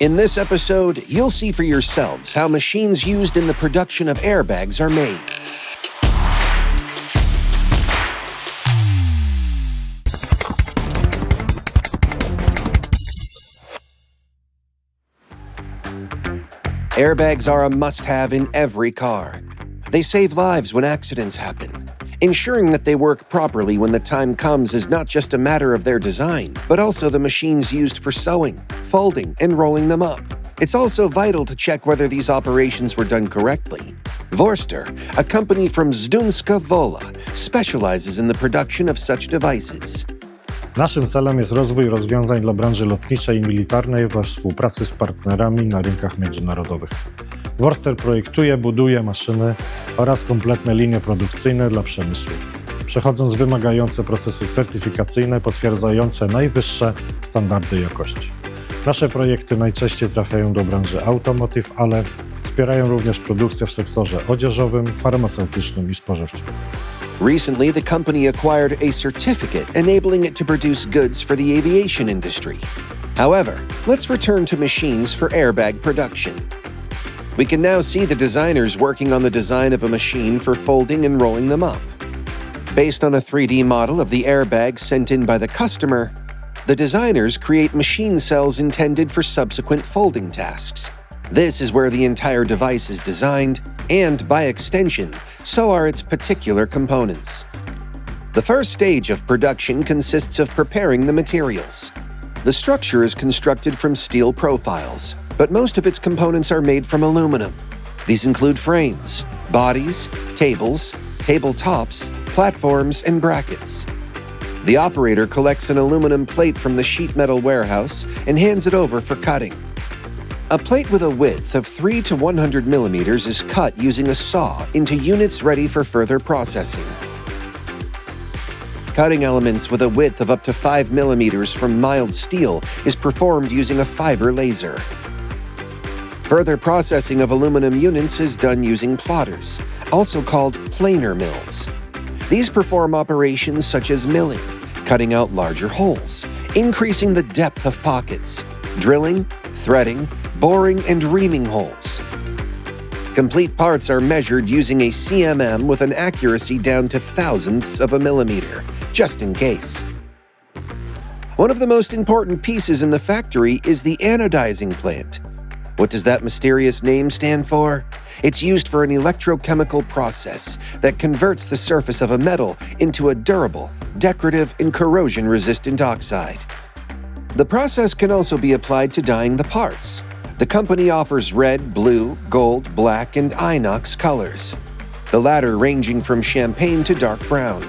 In this episode, you'll see for yourselves how machines used in the production of airbags are made. Airbags are a must-have in every car. They save lives when accidents happen. Ensuring that they work properly when the time comes is not just a matter of their design, but also the machines used for sewing, folding, and rolling them up. It's also vital to check whether these operations were done correctly. Vorster, a company from Zdunska Wola, specializes in the production of such devices. Naszym celem jest rozwój rozwiązań dla branży lotniczej i militarnej we współpracy z partnerami na rynkach międzynarodowych. Vorster projektuje, buduje maszyny oraz kompletne linie produkcyjne dla przemysłu, przechodząc wymagające procesy certyfikacyjne potwierdzające najwyższe standardy jakości. Nasze projekty najczęściej trafiają do branży automotive, ale wspierają również produkcję w sektorze odzieżowym, farmaceutycznym i spożywczym. Recently, the company acquired a certificate enabling it to produce goods for the aviation industry. However, let's return to machines for airbag production. We can now see the designers working on the design of a machine for folding and rolling them up. Based on a 3D model of the airbag sent in by the customer, the designers create machine cells intended for subsequent folding tasks. This is where the entire device is designed, and by extension, so are its particular components. The first stage of production consists of preparing the materials. The structure is constructed from steel profiles, but most of its components are made from aluminum. These include frames, bodies, tables, tabletops, platforms, and brackets. The operator collects an aluminum plate from the sheet metal warehouse and hands it over for cutting. A plate with a width of 3 to 100 millimeters is cut using a saw into units ready for further processing. Cutting elements with a width of up to 5 millimeters from mild steel is performed using a fiber laser. Further processing of aluminum units is done using plotters, also called planer mills. These perform operations such as milling, cutting out larger holes, increasing the depth of pockets, drilling, threading, boring, and reaming holes. Complete parts are measured using a CMM with an accuracy down to thousandths of a millimeter, just in case. One of the most important pieces in the factory is the anodizing plant. What does that mysterious name stand for? It's used for an electrochemical process that converts the surface of a metal into a durable, decorative, and corrosion-resistant oxide. The process can also be applied to dyeing the parts. The company offers red, blue, gold, black, and inox colors, the latter ranging from champagne to dark brown.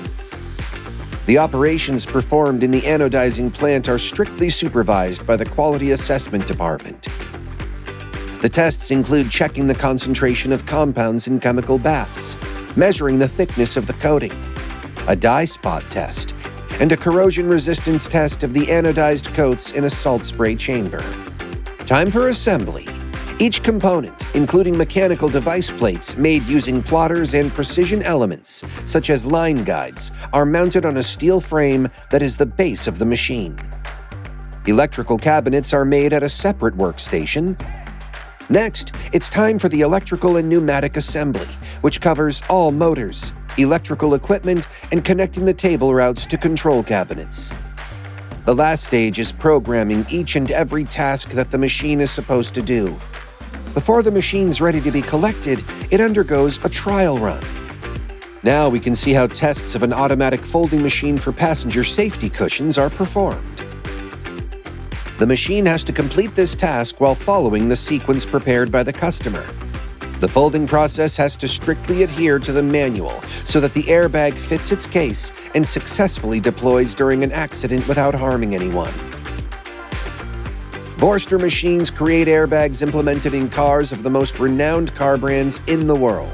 The operations performed in the anodizing plant are strictly supervised by the Quality Assessment Department. The tests include checking the concentration of compounds in chemical baths, measuring the thickness of the coating, a dye spot test, and a corrosion resistance test of the anodized coats in a salt spray chamber. Time for assembly. Each component, including mechanical device plates made using plotters and precision elements, such as line guides, are mounted on a steel frame that is the base of the machine. Electrical cabinets are made at a separate workstation. Next, it's time for the electrical and pneumatic assembly, which covers all motors, electrical equipment, and connecting the table routes to control cabinets. The last stage is programming each and every task that the machine is supposed to do. Before the machine's ready to be collected, it undergoes a trial run. Now we can see how tests of an automatic folding machine for passenger safety cushions are performed. The machine has to complete this task while following the sequence prepared by the customer. The folding process has to strictly adhere to the manual so that the airbag fits its case and successfully deploys during an accident without harming anyone. Vorster machines create airbags implemented in cars of the most renowned car brands in the world.